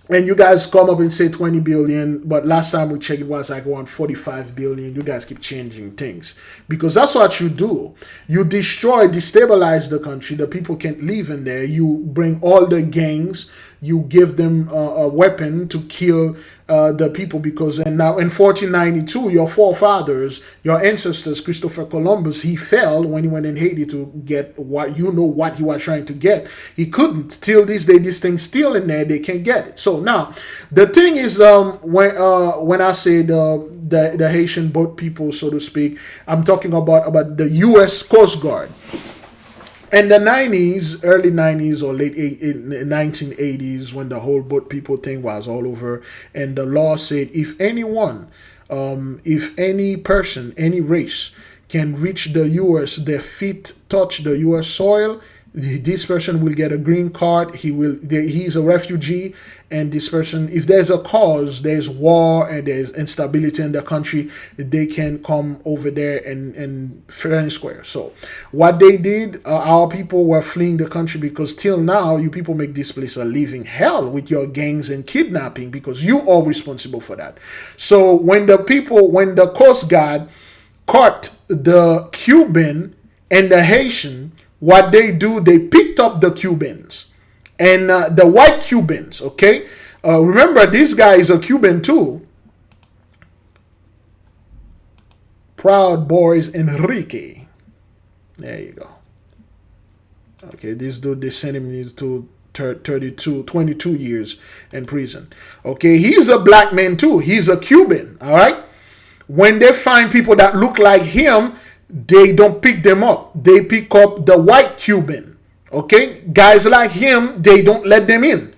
and you guys come up and say 20 billion, but last time we checked it was like around 45 billion. You guys keep changing things because that's what you do. You destroy, destabilize the country. The people can't live in there. You bring all the gangs. You give them a weapon to kill the people, because and now in 1492 your forefathers, your ancestors, Christopher Columbus, he failed when he went in Haiti to get what he was trying to get. He couldn't. Till this day, this thing's still in there. They can't get it. So now the thing is, when I say the Haitian boat people, so to speak, I'm talking about the U.S. Coast Guard. In the 90s, early 90s or late 1980s, when the whole boat people thing was all over, and the law said if anyone, if any person, any race can reach the U.S., their feet touch the U.S. soil, this person will get a green card. He's a refugee, and this person, if there's a cause, there's war and there's instability in the country, they can come over there and fair and square. So what they did, our people were fleeing the country, because till now you people make this place a living hell with your gangs and kidnapping, because you are responsible for that. So when the Coast Guard caught the Cuban and the Haitian, what they do, they picked up the Cubans and the white Cubans, okay? Remember, this guy is a Cuban too. Proud Boys Enrique. There you go. Okay, this dude, they sent him to 22 years in prison. Okay, he's a black man too. He's a Cuban, all right? When they find people that look like him, they don't pick them up. They pick up the white Cuban. Okay? Guys like him, they don't let them in.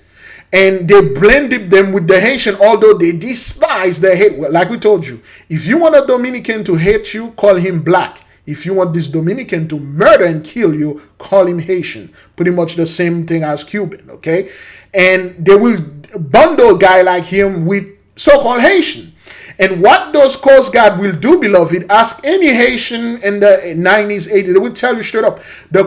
And they blended them with the Haitian, although they despise the hate. Like we told you, if you want a Dominican to hate you, call him black. If you want this Dominican to murder and kill you, call him Haitian. Pretty much the same thing as Cuban, okay? And they will bundle a guy like him with so-called Haitian. And what those Coast Guard will do, beloved, ask any Haitian in the 90s, 80s, they will tell you straight up. The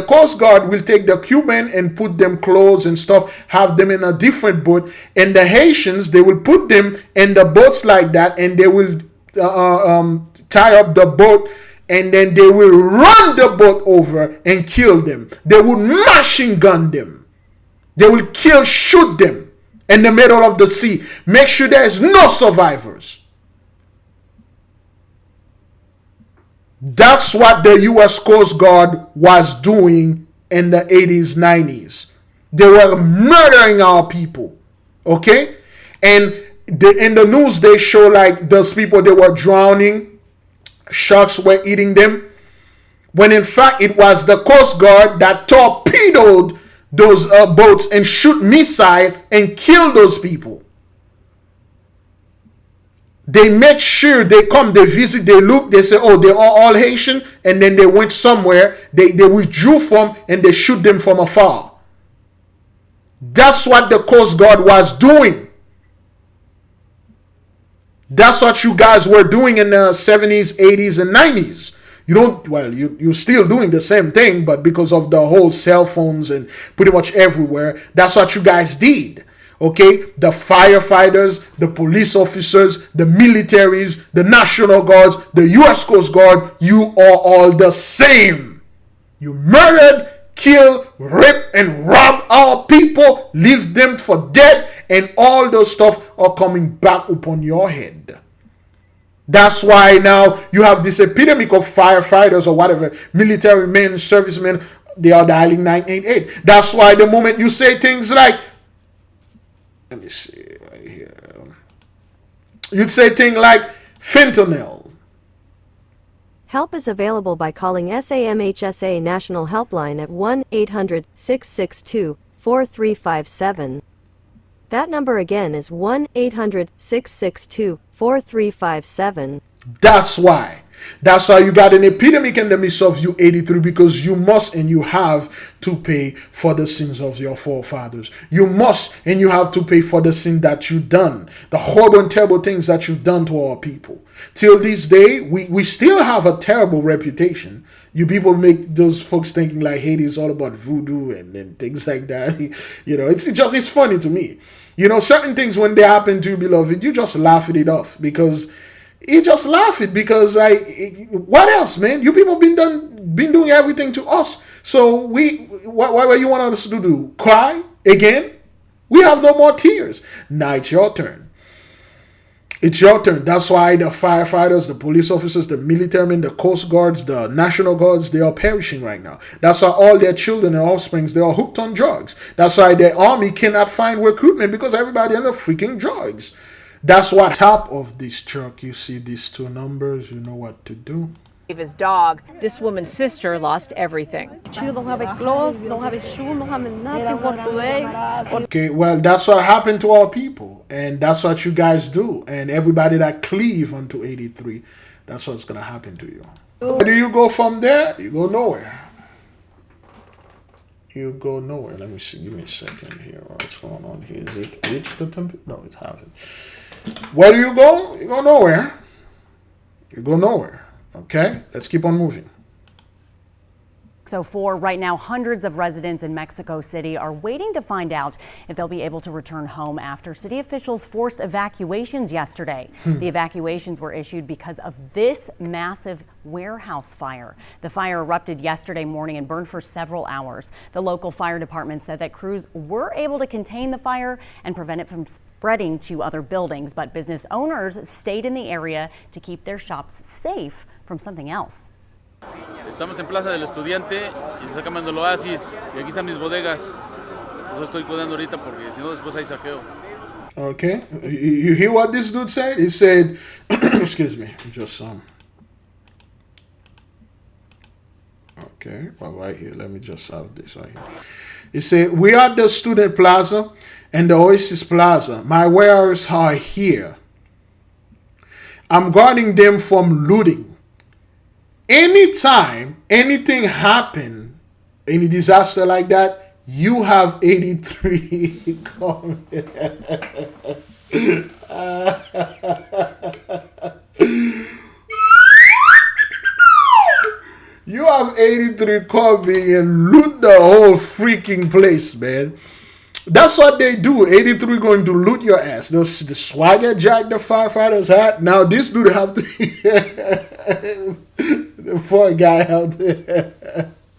Coast Guard will take the Cuban and put them clothes and stuff, have them in a different boat. And the Haitians, they will put them in the boats like that, and they will tie up the boat, and then they will run the boat over and kill them. They will machine gun them. They will shoot them in the middle of the sea. Make sure there is no survivors. That's what the U.S. Coast Guard was doing in the 80s, 90s. They were murdering our people. Okay? And in the news, they show like those people, they were drowning. Sharks were eating them. When in fact, it was the Coast Guard that torpedoed those boats and shoot missile and kill those people. They make sure they come, they visit, they look, they say, oh, they are all Haitian, and then they went somewhere, they withdrew from, and they shoot them from afar. That's what the Coast Guard was doing. That's what you guys were doing in the 70s, 80s, and 90s. You're still doing the same thing, but because of the whole cell phones and pretty much everywhere, that's what you guys did. Okay? The firefighters, the police officers, the militaries, the National Guards, the U.S. Coast Guard, you are all the same. You murdered, killed, raped, and robbed our people, leave them for dead, and all those stuff are coming back upon your head. That's why now you have this epidemic of firefighters or whatever, military men, servicemen, they are dialing 988. That's why the moment you say things like, let me see right here, you'd say things like fentanyl. Help is available by calling SAMHSA National Helpline at 1-800-662-4357. That number again is 1-800-662-4357. That's why you got an epidemic in the midst of you, 83, because you must and you have to pay for the sins of your forefathers. You must and you have to pay for the sin that you've done, the horrible and terrible things that you've done to our people. Till this day, we still have a terrible reputation. You people make those folks thinking like Haiti is all about voodoo and things like that. It's funny to me. Certain things when they happen to you, beloved, you just laugh it off because you just laugh it because what else, man? You people been doing everything to us. So what you want us to do? Cry again? We have no more tears. Now it's your turn. It's your turn. That's why the firefighters, the police officers, the military men, the coast guards, the national guards, they are perishing right now. That's why all their children and offsprings, they are hooked on drugs. That's why their army cannot find recruitment because everybody on the freaking drugs. That's why top of this truck, you see these two numbers, you know what to do. His dog. This woman's sister lost everything. Okay, well, that's what happened to our people, and that's what you guys do, and everybody that cleave unto 83, that's what's gonna happen to you. Where do you go from there? You go nowhere. You go nowhere. Let me see. Give me a second here. What's going on here? Is it reached the temple? No, it hasn't. Where do you go? You go nowhere. You go nowhere. Okay, let's keep on moving. So right now, hundreds of residents in Mexico City are waiting to find out if they'll be able to return home after city officials forced evacuations yesterday. The evacuations were issued because of this massive warehouse fire. The fire erupted yesterday morning and burned for several hours. The local fire department said that crews were able to contain the fire and prevent it from spreading to other buildings, but business owners stayed in the area to keep their shops safe from something else. Estamos en Plaza del Estudiante y se está quemando el oasis y aquí están mis bodegas. Eso estoy cuidando ahorita porque si no después hay saqueo. Okay, you hear what this dude said? He said, excuse me, just okay, well, right here, let me just have this right here. He said, we are at the Student Plaza and the Oasis Plaza. My wares are here. I'm guarding them from looting. Anytime anything happen, any disaster like that, you have 83 coming. You have 83 coming and loot the whole freaking place, man. That's what they do. 83 going to loot your ass. The swagger jack the firefighters had. Now this dude have to... The poor guy out there.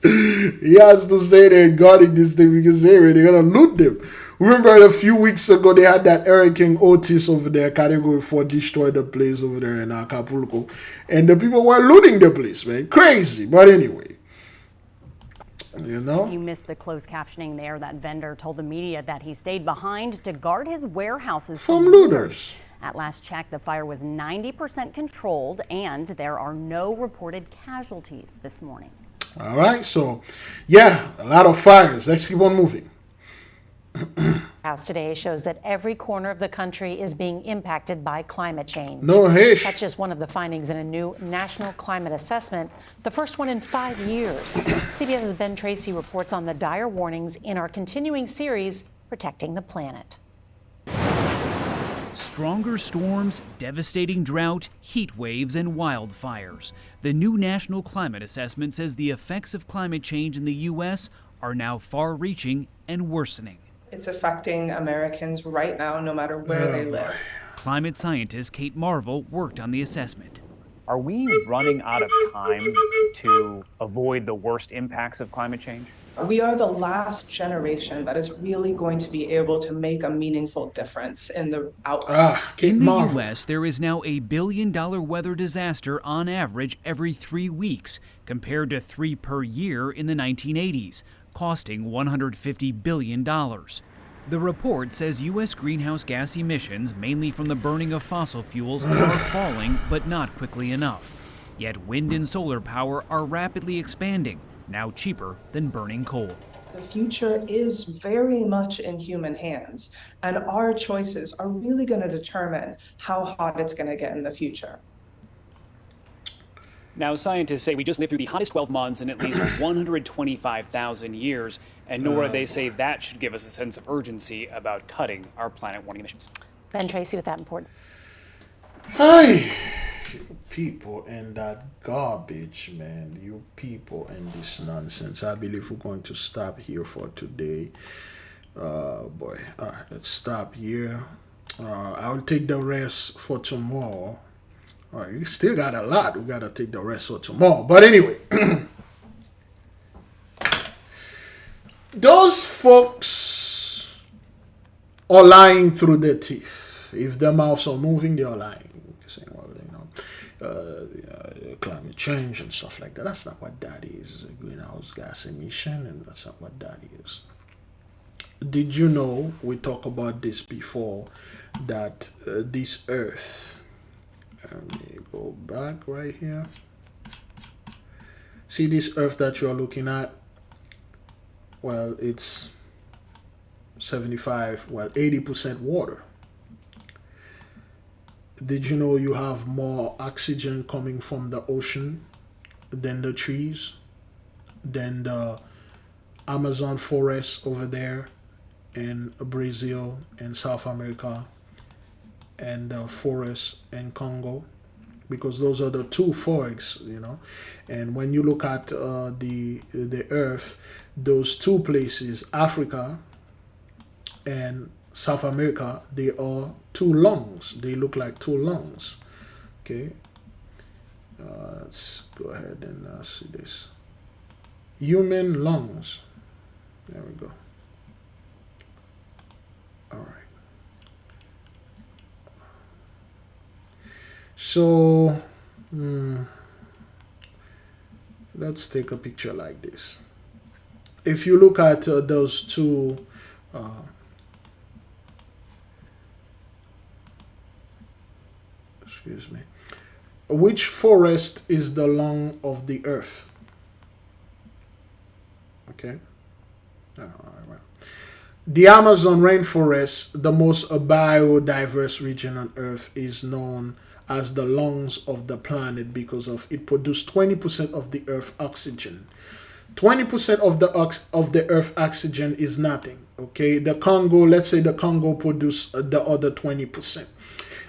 He has to say they're guarding this thing because they're going to loot them. Remember a few weeks ago they had that Hurricane Otis over there, Category 4, destroyed the place over there in Acapulco. And the people were looting the place, man. Crazy. But anyway. You know? You missed the closed captioning there. That vendor told the media that he stayed behind to guard his warehouses from looters. At last check, the fire was 90% controlled and there are no reported casualties this morning. All right, so yeah, a lot of fires. Let's keep on moving. House today shows that every corner of the country is being impacted by climate change. No hish. That's just one of the findings in a new national climate assessment, the first one in 5 years. CBS's Ben Tracy reports on the dire warnings in our continuing series, Protecting the Planet. Stronger storms, devastating drought, heat waves, and wildfires. The new National Climate Assessment says the effects of climate change in the U.S. are now far-reaching and worsening. It's affecting Americans right now, no matter where they live. Climate scientist Kate Marvel worked on the assessment. Are we running out of time to avoid the worst impacts of climate change? We are the last generation that is really going to be able to make a meaningful difference in the outcome. In the U.S., there is now $1 billion weather disaster on average every 3 weeks, compared to 3 per year in the 1980s, costing $150 billion. The report says U.S. greenhouse gas emissions, mainly from the burning of fossil fuels, are falling, but not quickly enough. Yet wind and solar power are rapidly expanding, now cheaper than burning coal. The future is very much in human hands, and our choices are really going to determine how hot it's going to get in the future. Now, scientists say we just lived through the hottest 12 months in at least 125,000 years, and Nora, they say that should give us a sense of urgency about cutting our planet-warming emissions. Ben Tracy with that important. Hi. people and that garbage, man. You people and this nonsense. I believe we're going to stop here for today. Boy. All right, let's stop here. I'll take the rest for tomorrow. All right, you still got a lot. We got to take the rest for tomorrow. But anyway, those folks are lying through their teeth. If their mouths are moving, they are lying. Saying, well, climate change and stuff like that. That's not what that is. Greenhouse gas emission, and that's not what that is. Did you know, we talked about this before, that this earth, let me go back right here. See this earth that you're looking at? Well, it's 80% water. Did you know you have more oxygen coming from the ocean than the trees, than the Amazon forest over there in Brazil and South America, and the forest in Congo? Because those are the two forests, And when you look at the earth, those two places, Africa and South America, they are two lungs. They look like two lungs. Okay. Let's go ahead and see this. Human lungs. There we go. All right. So, let's take a picture like this. If you look at those two, excuse me, which forest is the lung of the earth? Okay. All right. The Amazon rainforest, the most biodiverse region on earth, is known as the lungs of the planet because of it produces 20% of the earth oxygen. 20% of the earth oxygen is nothing. Okay, the Congo, let's say the Congo produce the other 20%.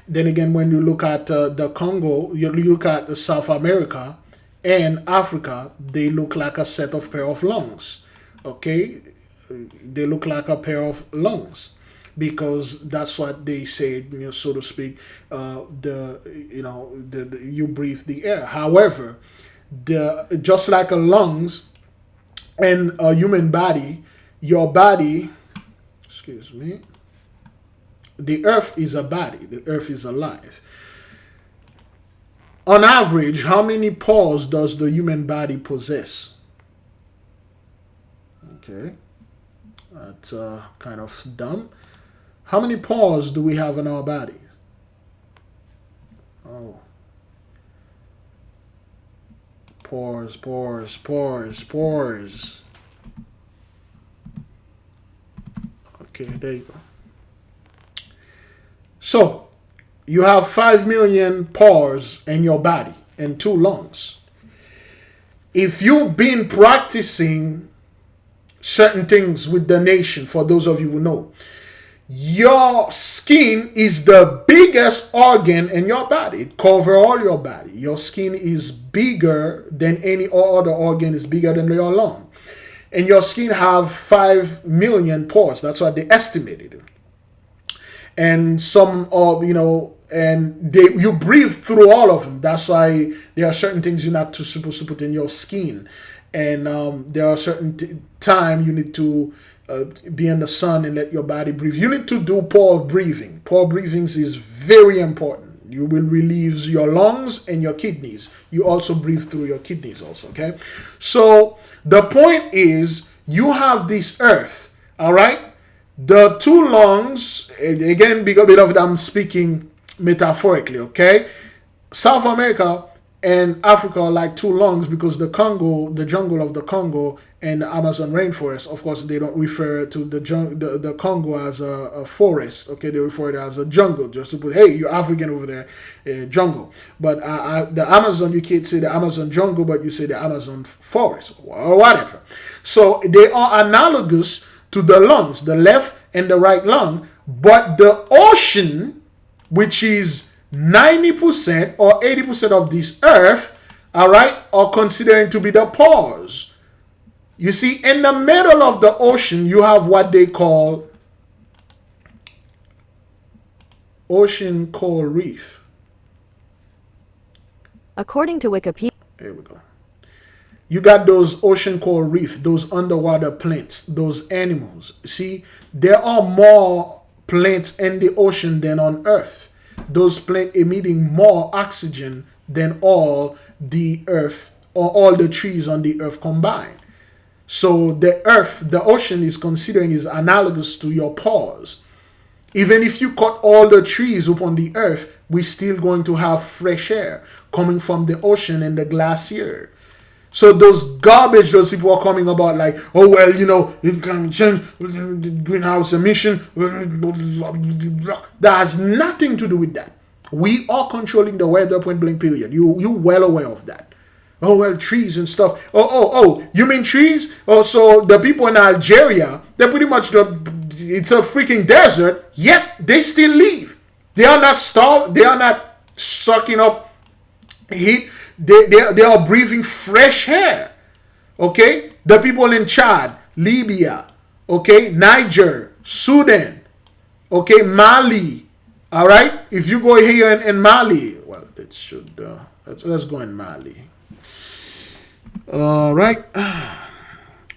Then again, when you look at the Congo, you look at South America and Africa, they look like a set of pair of lungs. Okay, they look like a pair of lungs, because that's what they say, so to speak. You breathe the air. However, just like a lungs and a human body, your body, excuse me, the earth is a body. The earth is alive. On average, how many pores does the human body possess? Okay, that's kind of dumb. How many pores do we have in our body? Oh. Pores. Okay, there you go. So, you have 5 million pores in your body and 2 lungs. If you've been practicing certain things with the nation, for those of you who know, your skin is the biggest organ in your body. It covers all your body. Your skin is bigger than any other organ, is bigger than your lung. And your skin have 5 million pores. That's what they estimated. And some of, and you breathe through all of them. That's why there are certain things you're not supposed to put in your skin. And there are certain time you need to be in the sun and let your body breathe. You need to do pore breathing. Pore breathing is very important. You will relieve your lungs and your kidneys. You also breathe through your kidneys also, okay? So the point is, you have this earth, all right? The 2 lungs, again, beloved, I'm speaking metaphorically, okay? South America and Africa are like 2 lungs, because the Congo, the jungle of the Congo and the Amazon rainforest, of course, they don't refer to the Congo as a forest, okay? They refer to it as a jungle, just to put, hey, you're African over there, jungle. But the Amazon, you can't say the Amazon jungle, but you say the Amazon forest, or whatever. So they are analogous to the lungs, the left and the right lung, but the ocean, which is 90% or 80% of this earth, all right, are considering to be the pores. You see, in the middle of the ocean, you have what they call ocean coral reef. According to Wikipedia, here we go. You got those ocean coral reef, those underwater plants, those animals. See, there are more plants in the ocean than on Earth. Those plants emitting more oxygen than all the Earth or all the trees on the Earth combined. So the Earth, the ocean is considering is analogous to your pores. Even if you cut all the trees upon the Earth, we're still going to have fresh air coming from the ocean and the glacier. So those garbage those people are coming about like, oh, well, you know, climate change, greenhouse emission, that has nothing to do with that. We are controlling the weather, point blank period. You're well aware of that. Oh, well, trees and stuff. Oh, you mean trees? Oh, so the people in Algeria, they're pretty much, it's a freaking desert, yet they still live. They are not starved. They are not sucking up heat. They are breathing fresh air. Okay? The people in Chad, Libya, okay, Niger, Sudan, okay, Mali. All right? If you go here in Mali, well, that should, let's go in Mali. All right.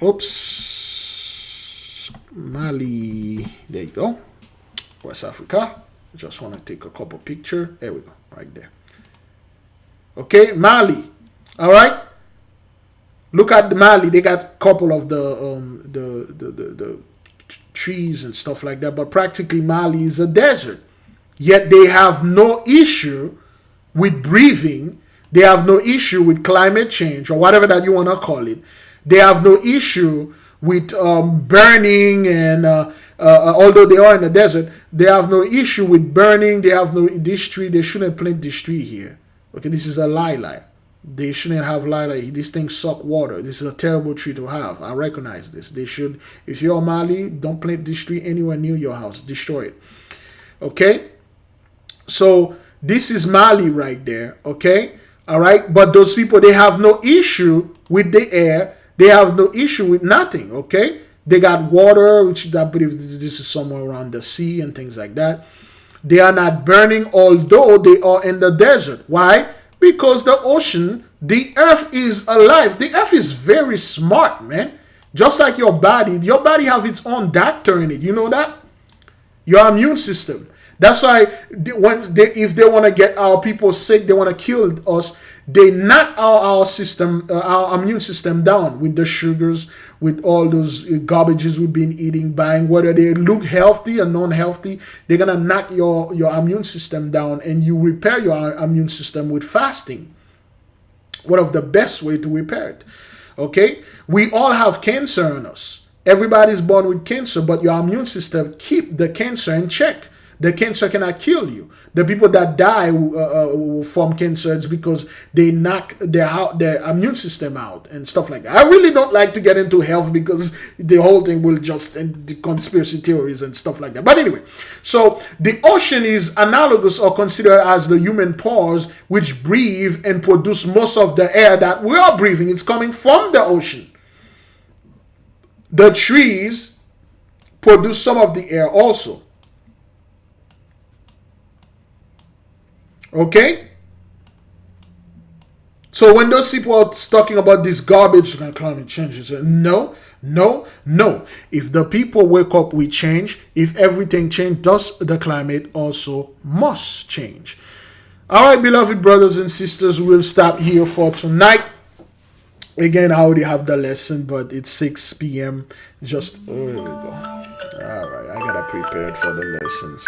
Oops. Mali. There you go. West Africa. Just want to take a couple pictures. There we go. Right there. Okay, Mali. All right. Look at Mali. They got a couple of the trees and stuff like that, but practically Mali is a desert. Yet they have no issue with breathing. They have no issue with climate change or whatever that you want to call it. They have no issue with burning and although they are in the desert, they have no issue with burning. They have no, this tree, they shouldn't plant this tree here. Okay, this is a lilac. They shouldn't have lilac. This thing suck water. This is a terrible tree to have. I recognize this. They should, if you're Mali, don't plant this tree anywhere near your house. Destroy it. Okay? So this is Mali right there. Okay? All right? But those people, they have no issue with the air. They have no issue with nothing. Okay? They got water, which I believe this is somewhere around the sea and things like that. They are not burning, although they are in the desert. Why? Because the ocean, the earth is alive. The earth is very smart, man. Just like your body have its own doctor in it. You know that? Your immune system. That's why if they want to get our people sick, they want to kill us, they knock our system, our immune system down with the sugars, with all those garbages we've been eating, buying, whether they look healthy or non-healthy. They're going to knock your immune system down, and you repair your immune system with fasting. One of the best way to repair it. Okay? We all have cancer in us. Everybody's born with cancer, but your immune system keep the cancer in check. The cancer cannot kill you. The people that die from cancer, it's because they knock their immune system out and stuff like that. I really don't like to get into health because the whole thing will just, and the conspiracy theories and stuff like that. But anyway, so the ocean is analogous or considered as the human pores, which breathe and produce most of the air that we are breathing. It's coming from the ocean. The trees produce some of the air also. Okay? So when those people are talking about this garbage and climate change, it's no. If the people wake up, we change. If everything changes, thus the climate also must change. All right, beloved brothers and sisters, we'll stop here for tonight. Again, I already have the lesson, but it's 6 p.m. Just, oh, here we go. All right, I got to prepare for the lessons.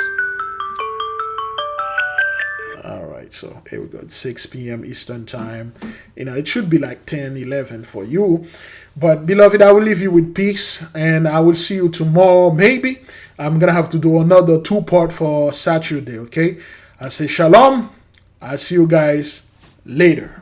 All right, so here we go. It's 6 p.m. Eastern time. You know, it should be like 10, 11 for you. But, beloved, I will leave you with peace, and I will see you tomorrow, maybe. I'm going to have to do another 2-part for Saturday, okay? I say shalom. I'll see you guys later.